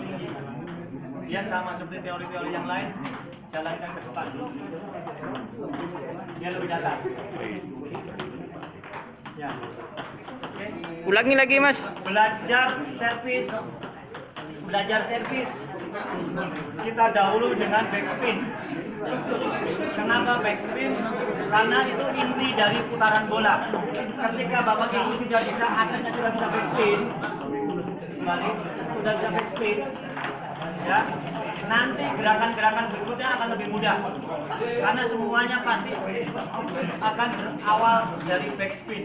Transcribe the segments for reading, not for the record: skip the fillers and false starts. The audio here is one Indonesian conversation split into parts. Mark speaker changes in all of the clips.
Speaker 1: tinggi. Dia sama seperti teori-teori yang lain, jalankan ke depan. Dia lebih datar. Ya. Oke.
Speaker 2: Ulangi lagi, Mas.
Speaker 1: Belajar servis. Kita dahulu dengan backspin. Kenapa backspin? Karena itu inti dari putaran bola. Ketika Bapak Ibu sudah bisa, atletnya sudah bisa backspin, kembali sudah bisa backspin, ya, nanti gerakan-gerakan berikutnya akan lebih mudah. Karena semuanya pasti akan berawal dari backspin.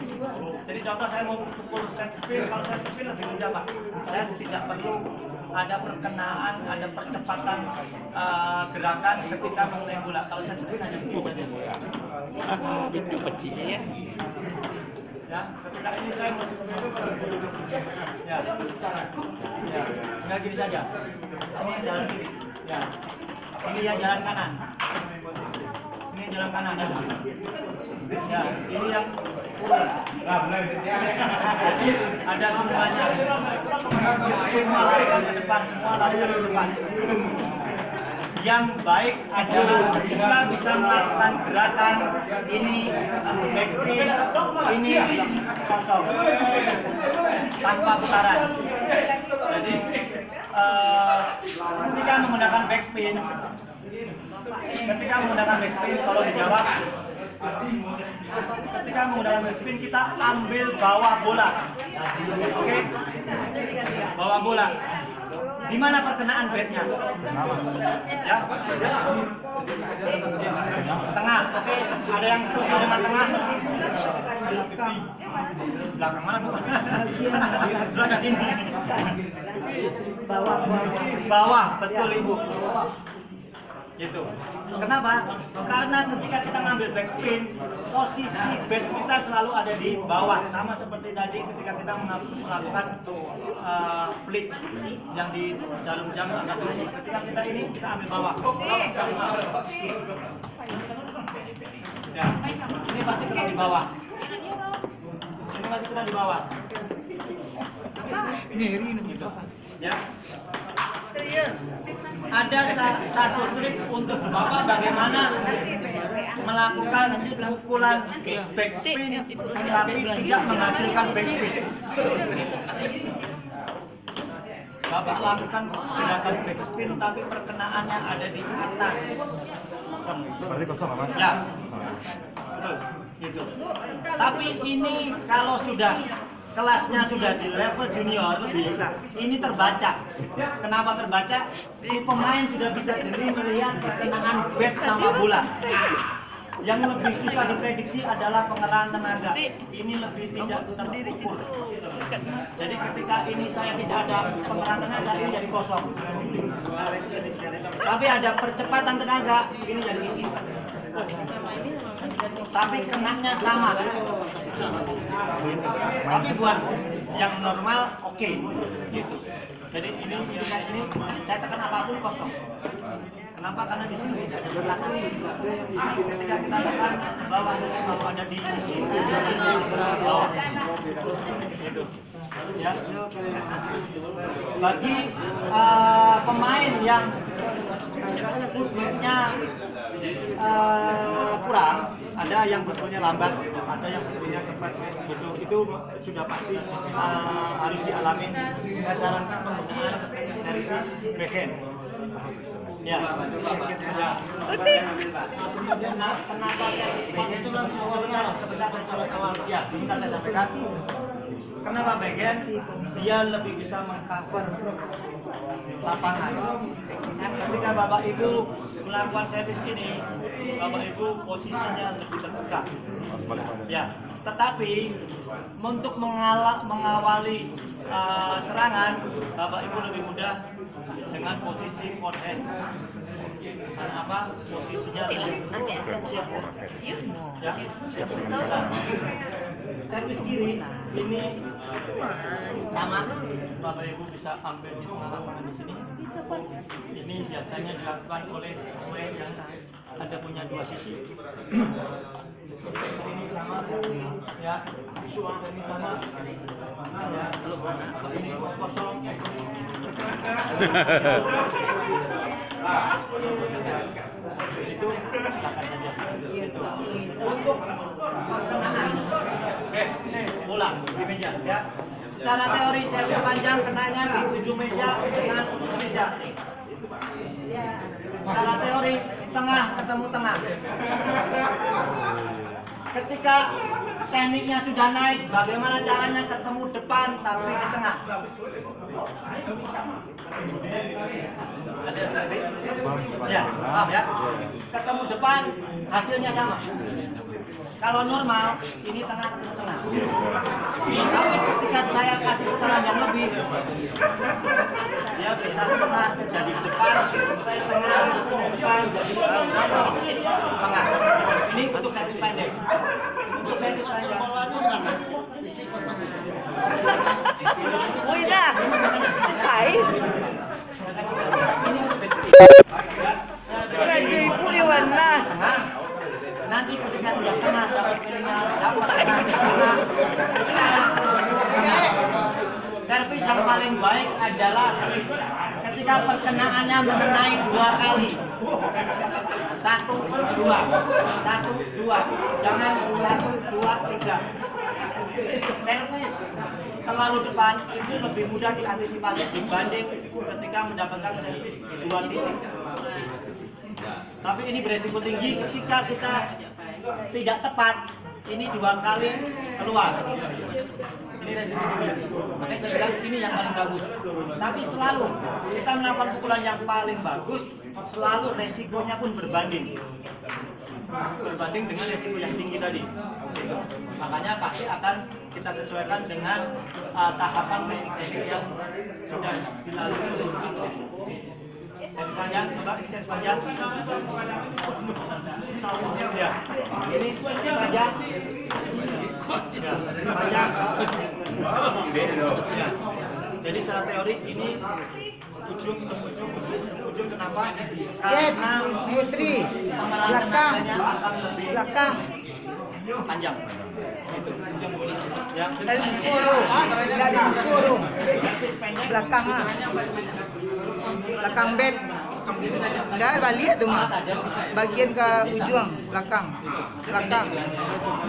Speaker 1: Jadi contoh saya mau pukul set spin, kalau set spin lebih mudah Pak. Saya tidak perlu ada perkenaan, ada percepatan gerakan ketika mengenai bola. Kalau set spin hanya begitu saja.
Speaker 2: Itu kecilnya ya.
Speaker 1: Ya, ketika ini saya masih ya, ya, nggak gini saja. Ini yang jalan kiri, ya. Ini yang jalan kanan. Ini yang jalan kanan, ya. Ya, ini yang ada semuanya. Semua larikan ke depan, semua larikan ke depan. Yang baik adalah kita bisa melakukan gerakan ini backspin, ini kosong tanpa putaran. Jadi ketika menggunakan backspin, kalau dijawab, ketika menggunakan backspin kita ambil bawah bola, oke? Bawah bola. Di mana perkenaan bednya? Ya. Tengah. Oke, ada yang setuju dengan tengah? Belakang mana, Bu? Belakang sini. Bawah, betul Ibu. Gitu. Kenapa? Karena ketika kita ngambil backspin, posisi bed kita selalu ada di bawah, sama seperti tadi ketika kita melakukan flick yang di jarum jam angkat dulu. Ketika kita ini kita ambil bawah. Ya, ini pasti kena di bawah. Ini masih kena di bawah. Ini gitu. Ya. Ada satu trik untuk Bapak bagaimana melakukan pukulan backspin tapi tidak menghasilkan backspin. Bapak lakukan gerakan backspin tapi perkenaannya ada di atas.
Speaker 3: Berarti kosong Mas?
Speaker 1: Ya. Betul. Gitu. Tapi ini kalau sudah kelasnya sudah di level junior lebih, ini terbaca. Kenapa terbaca? Si pemain sudah bisa jeli melihat perkenaan bat sama bola. Yang lebih susah diprediksi adalah pengerahan tenaga. Ini lebih tidak terukur. Jadi ketika ini saya tidak ada pengerahan tenaga, ini jadi kosong. Tapi ada percepatan tenaga, ini jadi isi. Tapi kenanya sama. Tapi buat yang normal oke. Gitu. Jadi ini saya tekan apapun kosong. Kenapa? Karena di sini ada belakang. Ketika kita tekan bawah selalu ada di sisi bawah. Gitu. Ya. Bagi pemain yang footworknya kurang, ada yang footworknya lambat, ada yang footworknya cepat, gitu. Itu sudah pasti harus dialami. Saya sarankan penggunaan servis backhand. Ya, kenapa servis backhand itu sebentar saya sampaikan. Kenapa backhand? Dia lebih bisa mengcover lapangan. Ketika Bapak Ibu melakukan servis ini, Bapak Ibu posisinya lebih terbuka. Ya, tetapi untuk mengawali serangan, Bapak Ibu lebih mudah dengan posisi forehand. Karena apa? Posisinya lebih siap. Ya, siap. servis kiri ini sama, Bapak Ibu bisa ambil di tengah lapangan di sini. Ini biasanya dilakukan oleh kue yang ada punya dua sisi. Ini sama ya, suang ini sama ya, kalau ini kosong. Itu silakan saja. Itu untuk perkenaan. Ulang di meja ya. Secara teori servis panjang kenanya di ujung meja dengan ujung meja. Secara teori tengah ketemu tengah. Ketika tekniknya sudah naik, bagaimana caranya ketemu depan tapi di tengah? Ada tadi? Ya, paham ya? Ketemu depan hasilnya sama. Kalau normal ini tengah ketemu tengah. Tapi ketika saya kasih putaran yang lebih, dia bisa tengah jadi depan, tengah, depan jadi tengah. Ini untuk servis pendek. Untuk servis panjang. Bolanya isi kosong.
Speaker 4: Uy na! Ay! Radyo'y puliwan na!
Speaker 1: Nanti ketika sudah tengah dapat pilihnya dapat tengah. Servis yang paling baik adalah ketika perkenaannya mengenai 2 kali. 1, 2, 1, 2, jangan 1, 2, 3. Servis terlalu depan itu lebih mudah diantisipasi dibanding ketika mendapatkan servis 2 titik. Tapi ini beresiko tinggi ketika kita tidak tepat. Ini 2 kali keluar. Ini resiko tinggi. Makanya saya bilang ini yang paling bagus. Tapi selalu kita melakukan pukulan yang paling bagus, selalu resikonya pun berbanding dengan resiko yang tinggi tadi. Makanya pasti akan kita sesuaikan dengan tahapan teknik yang sudah dilalui oleh instruktur. Servis panjang, coba ini servis panjang. Ya, ini panjang. Ya, panjang. Ya. Jadi secara teori ini ujung kenapa? Karena
Speaker 4: Putri,
Speaker 1: pemeranan
Speaker 4: belakang,
Speaker 1: nadanya akan lebih
Speaker 4: belakang.
Speaker 1: panjang. Ya.
Speaker 4: Dari pukul, dari pukul.
Speaker 1: Servis pendek.
Speaker 4: Belakang ah. Belakang bed. Dah balik tu mah. Bagian ke ujung, belakang. Belakang.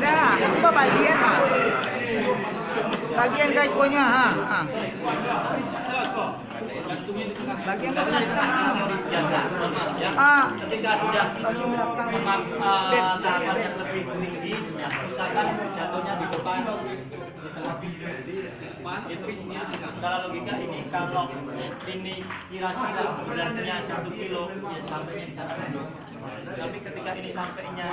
Speaker 4: Dah, apa bagian ah? Bagian ke ikonya ha. Bagian ke belakang.
Speaker 1: Biasa, normal ya. Ketika sudah
Speaker 4: Bagian belakang.
Speaker 1: tahapan yang lebih tinggi, ya, misalkan jatuhnya di depan, itu secara logika ini kalau ini kira-kira beratnya 1 kilo, ya sampainya di sana. Tapi ketika ini sampainya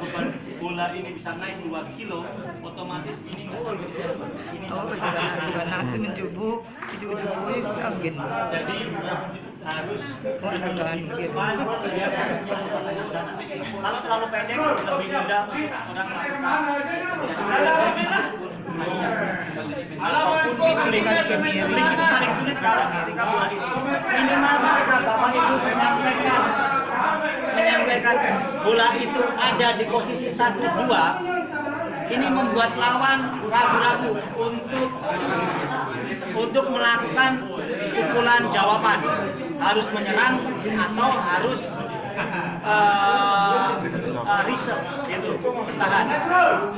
Speaker 1: beban bola ini bisa naik 2 kilo, otomatis ini nggak sampai di sana. Ini
Speaker 4: Oh,
Speaker 1: sampai di sana.
Speaker 4: sebenarnya semenjubu, ujung-ujung ini sagin.
Speaker 1: Jadi harus
Speaker 4: Orang-orang gitu.
Speaker 1: Kalau terlalu pendek lebih mudah orang ataupun klik itu paling sulit kalau ketika bola itu minimal ketika bapak itu menyampaikan bola itu ada di posisi 1-2. Ini membuat lawan ragu-ragu untuk melakukan pukulan jawaban, harus menyerang atau harus reserve, gitu, bertahan,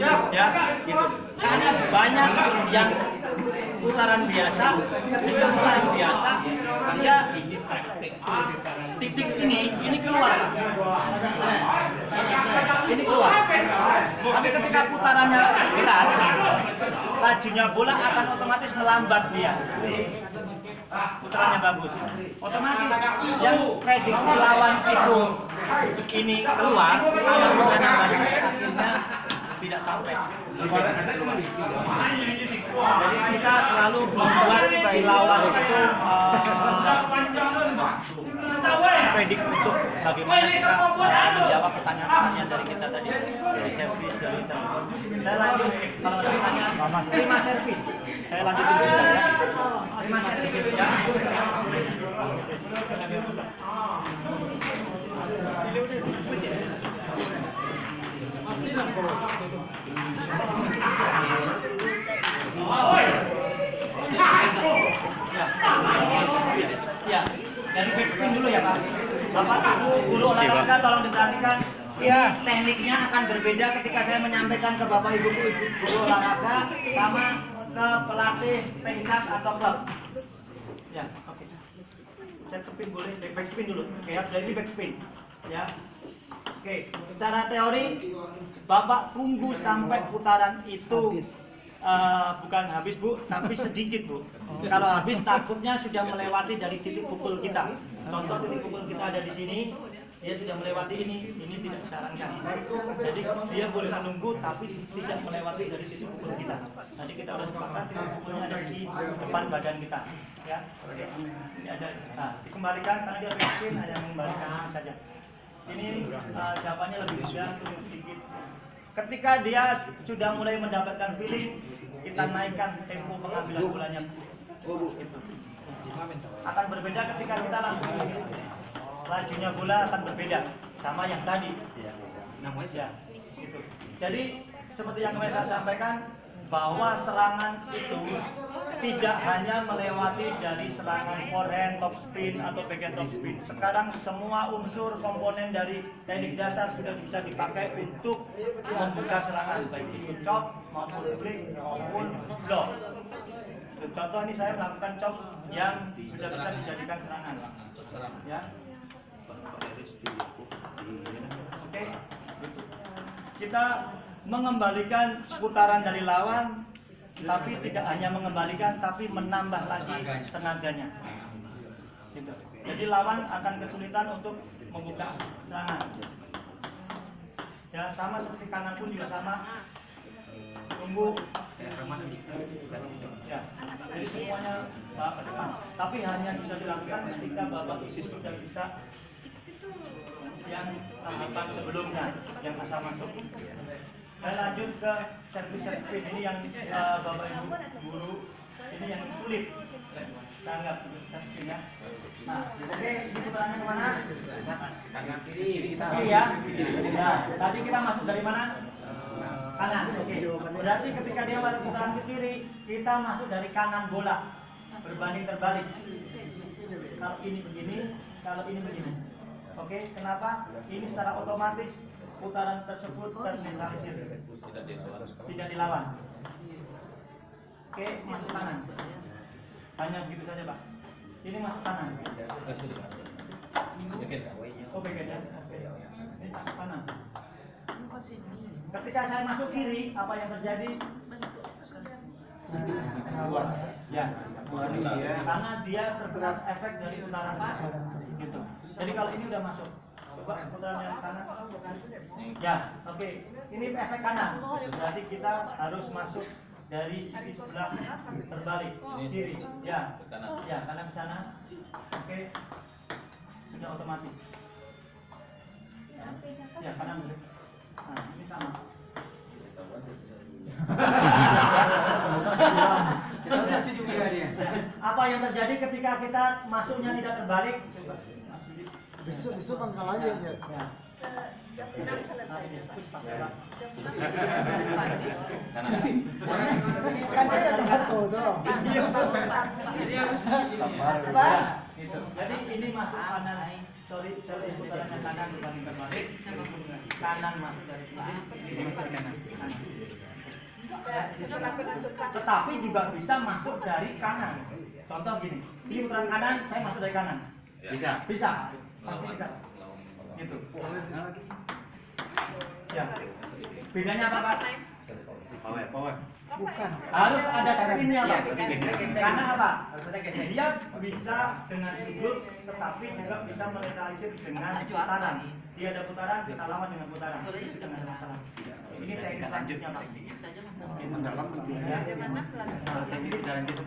Speaker 1: ya, gitu. Karena banyak yang putaran biasa, ketika putaran biasa dia titik ini keluar, ini keluar. Tapi ketika putarannya berat, lajunya bola akan otomatis melambat dia. Putarannya bagus, otomatis yang prediksi lawan itu ini keluar, kalau putarannya bagus akhirnya tidak sampai. Jadi kita selalu membuat si lawan itu predik untuk bagaimana kita menjawab pertanyaan-pertanyaan dari kita tadi, dari servis, dari telepon. Saya lanjut, kalau ada pertanyaan, 5 servis. Saya lanjutin sebentar ya. 5 servis ya. Ya, dari backspin dulu ya Pak. Bapak Ibu guru olahraga tolong diperhatikan.
Speaker 4: Ya.
Speaker 1: Tekniknya akan berbeda ketika saya menyampaikan ke Bapak Ibu guru olahraga sama ke pelatih pencak atau klub. Ya, oke. Set spin boleh, backspin dulu. Oke, ya, jadi ini backspin. Ya. Oke, secara teori Bapak tunggu sampai putaran itu bukan habis Bu, tapi sedikit Bu. Kalau habis takutnya sudah melewati dari titik pukul kita. Contoh titik pukul kita ada di sini, dia sudah melewati ini tidak disarankan. Jadi dia boleh menunggu tapi tidak melewati dari titik pukul kita. Tadi kita sudah sepakat titik pukulnya ada di depan badan kita. Ya, ini ada. Nah, dikembalikan karena dia backspin hanya mengembalikan sini saja. Ini jawabannya lebih mudah, turun sedikit. Ketika dia sudah mulai mendapatkan feeling, kita naikkan tempo pengambilan bolanya. Gitu. Akan berbeda ketika kita langsung ini. Lajunya bola akan berbeda sama yang tadi. Ya, gitu. Jadi seperti yang kemarin saya sampaikan bahwa serangan itu tidak hanya melewati dari serangan forehand, top spin atau backhand top spin. Sekarang semua unsur komponen dari teknik dasar sudah bisa dipakai untuk membuka serangan, baik itu chop maupun flick maupun block. Contoh ini saya melakukan chop yang sudah bisa dijadikan serangan. Ya. Oke. Kita mengembalikan putaran dari lawan, tapi tidak hanya mengembalikan, tapi menambah lagi tenaganya. Gitu. Jadi lawan akan kesulitan untuk membuka serangan. Ya sama seperti kanan pun juga sama. Tunggu. Ya. Jadi semuanya ke depan. Tapi hanya bisa dilakukan ketika Bapak sudah bisa yang tahapan sebelumnya yang asal masuk. Saya lanjut ke servis spin ini yang Bapak Ibu guru ini yang sulit. Saya anggap spin ya. Nah, oke, ini putarannya kemana?
Speaker 2: Kanan kiri kita.
Speaker 1: Oke ya. Ya, tadi kita masuk dari mana? Kanan. Oke. Berarti ketika dia pada putaran ke kiri, kita masuk dari kanan bola. Berbanding terbalik. Kalau ini begini, kalau ini begini. Oke, kenapa? Ini secara otomatis putaran tersebut ternetralisir, tidak dilawan. Oke, masuk kanan. Hanya begitu saja Pak. Ini masuk kanan. Oh backhand ya. Ini masuk kanan. Ketika saya masuk kiri, apa yang terjadi? Ya, karena dia terkena efek dari putaran gitu. Jadi kalau ini udah masuk, coba putaran yang kanan. Ya, oke. Ini efek kanan. Berarti kita harus masuk dari sisi sebelah terbalik kiri. Ya, ya kanan ke sana. Oke, sudah otomatis. Ya kanan. Nah, ini sama. Apa yang terjadi ketika kita masuknya tidak terbalik?
Speaker 3: Besok pangkal aja ya.
Speaker 1: Jadi ini masuk kanan. Sorry, putarannya kanan dibanding terbalik. Kanan masuk dari kiri. Ini masuk kanan. Ya, tetapi juga bisa masuk dari kanan. Contoh gini, ini putaran kanan, saya masuk dari kanan. Bisa. Bisa. Pasti bisa. Gitu. Ya. Bedanya apa Pak?
Speaker 2: Power.
Speaker 4: Bukan.
Speaker 1: Harus ada spinnya Pak. Karena apa? Dia bisa dengan sudut, tetapi juga bisa menetralisir dengan putaran. Dia ada putaran, kita lawan dengan putaran. Itu sudah tidak ada masalah. Ini teknik selanjutnya Pak.
Speaker 3: Mendalam
Speaker 1: Ya. Ini sudah lanjut.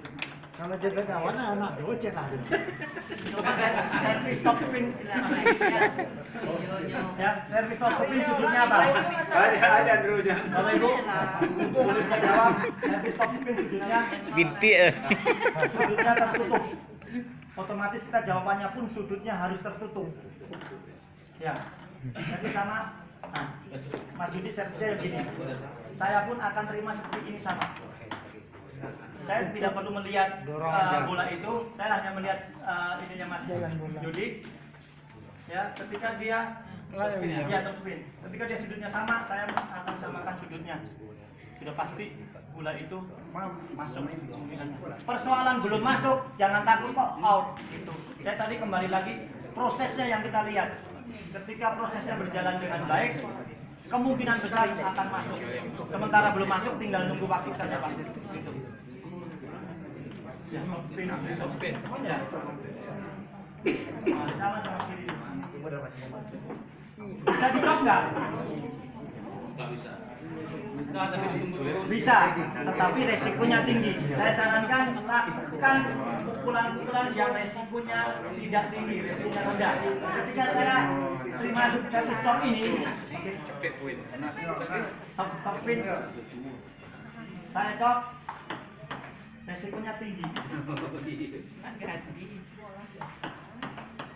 Speaker 3: Kalau dia beda warna anak docet lah.
Speaker 1: Itu pakai servis top spin. Ya, servis top spin sudutnya apa?
Speaker 2: Ada dulunya.
Speaker 1: Bapak Ibu, boleh saya jawab, servis top spin sudutnya
Speaker 5: Bintik
Speaker 1: sudutnya tertutup. Otomatis kita jawabannya pun sudutnya harus tertutup. Ya, jadi sama. Nah, Mas Yudi servisnya begini. Saya pun akan terima seperti ini sama. Saya tidak perlu melihat bola itu, saya hanya melihat ininya Mas Yudi. Ya, ketika dia top spin. Ketika dia sudutnya sama, saya akan samakan sudutnya. Sudah pasti bola itu masuk. Persoalan belum masuk, jangan takut kok out. Gitu. Saya tadi kembali lagi prosesnya yang kita lihat. Ketika prosesnya berjalan dengan baik, kemungkinan besar akan masuk. Sementara belum masuk, tinggal nunggu waktu saja Pak. Gitu. Ya, top spin. Ya. Sama kiri. Bisa dicop nggak?
Speaker 2: Nggak bisa. Bisa tapi ditunggu dulu.
Speaker 1: Bisa, tetapi resikonya tinggi. Saya sarankan lakukan pukulan-pukulan yang resikonya tidak tinggi, resikonya rendah. Ketika saya terima servis top ini,
Speaker 2: Cepet poin.
Speaker 1: top spin, saya cop, resikonya tinggi.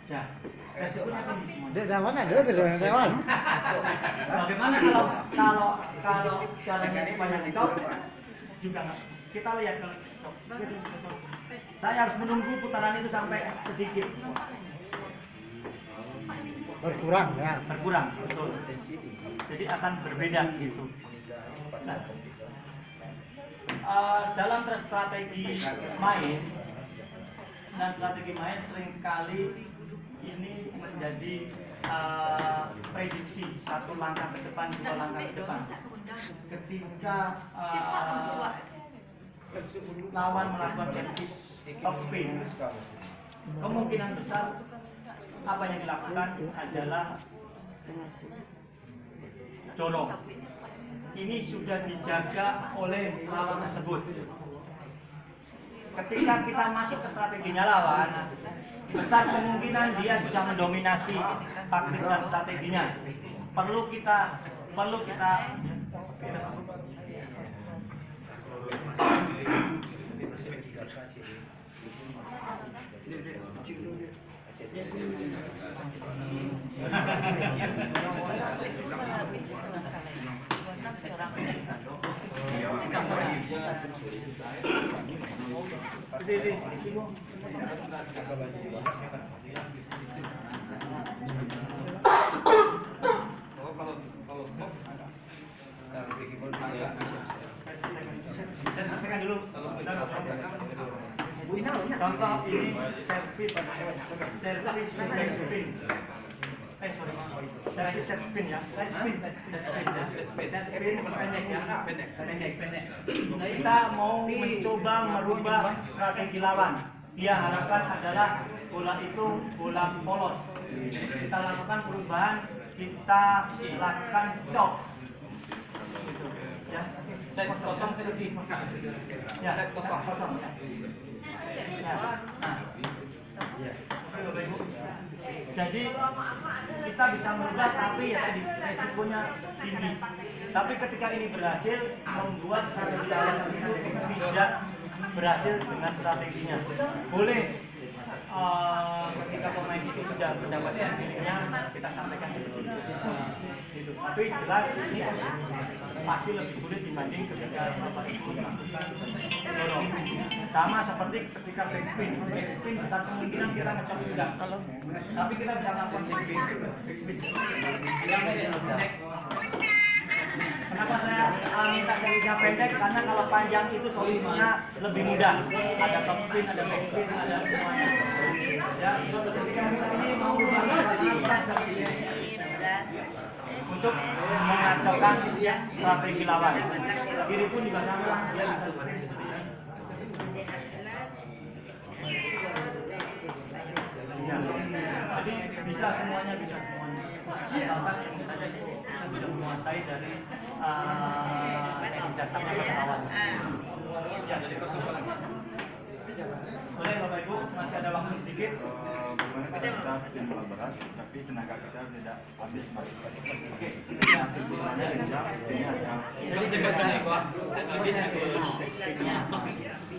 Speaker 1: Ya, resikonya tinggi semua.
Speaker 3: Dia dah mana? Dia tidak lewat.
Speaker 1: Bagaimana kalau caranya supaya ngecop juga nggak. Kita lihat kalau ngecop. Saya harus menunggu putaran itu sampai sedikit
Speaker 3: Berkurang ya.
Speaker 1: berkurang, betul. Jadi akan berbeda gitu. Nah, dalam strategi main dan strategi main seringkali ini menjadi prediksi satu langkah ke depan, dua langkah ke depan. Ketika lawan melakukan servis top spin, kemungkinan besar apa yang dilakukan adalah dorong. Ini sudah dijaga oleh lawan tersebut. Ketika kita masuk ke strateginya lawan, besar kemungkinan dia sudah mendominasi taktik dan strateginya. Perlu kita saya selesaikan dulu. Contoh ini servis back spin. Servis set spin ya. Set spin pendek ya. Pendek. Kita mau mencoba merubah strategi lawan. Dia harapkan adalah bola itu bola polos. Kita lakukan perubahan, kita lakukan chop. Gitu. Ya.
Speaker 2: Set kosong selisih.
Speaker 1: Ya,
Speaker 2: Set kosong.
Speaker 1: ya. Nah. Oke, Bapak Ibu. Jadi kita bisa merubah tapi ya tadi resikonya tinggi. Tapi ketika ini berhasil membuat strategi lawan itu tidak berhasil dengan strateginya. Boleh ketika pemain itu sudah mendapatkan dirinya kita sampaikan seperti itu. Gitu. Tapi jelas ini pasti lebih sulit dibanding ketika Bapak Ibu melakukan dorong. Sama seperti ketika backspin besar kemungkinan kita ngecop juga. Tapi kita bisa melakukan backspin. Kenapa saya minta serinya pendek? Karena kalau panjang itu solusinya lebih mudah. Ada top spin, ada back spin, ada semuanya. Ya, suatu ketika kita ini mau melakukan untuk mengacaukan strategi lawan. Kiri pun juga sama, dia bisa spin seperti ini. Ya, jadi bisa semuanya, asalkan yang saja kita sudah menguasai dari teknik dasarnya lawan. Ya, jadi Boleh Bapak Ibu, masih ada waktu sedikit.
Speaker 5: Bagaimana kalau kita stimulan berat, tapi tenaga kita tidak habis mas. Oke, kita stimulannya kencang, spinnya ada.
Speaker 2: Jadi sebenarnya gua habis aku.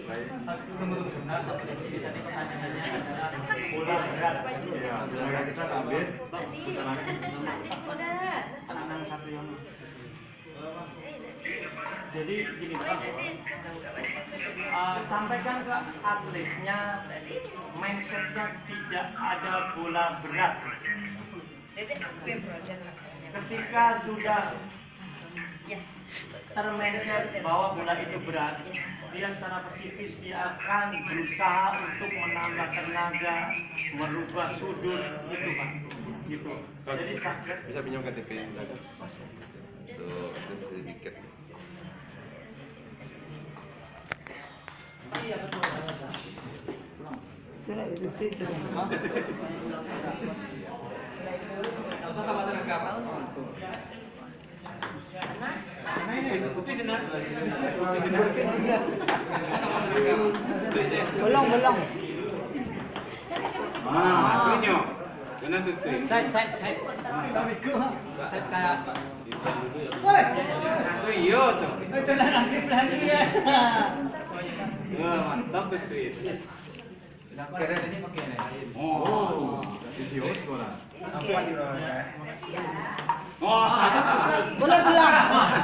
Speaker 5: Baik,
Speaker 1: Tunggu sebentar, jadi pertanyaannya adalah bola berat.
Speaker 5: ya tenaga kita habis. Putaran
Speaker 1: Tenang satu yang. Jadi gini Pak, sampaikan ke atletnya mindsetnya tidak ada bola berat. Ketika sudah termindset bahwa bola itu berat, dia secara psikis dia akan berusaha untuk menambah tenaga, merubah sudut itu Pak. Gitu. Jadi
Speaker 6: Bisa pinjam KTP silakan. Tuh, beli tiket.
Speaker 1: iya betul.
Speaker 4: Itu lah, itu.
Speaker 2: Usah tambah tenaga apa?
Speaker 4: Belum. Belum.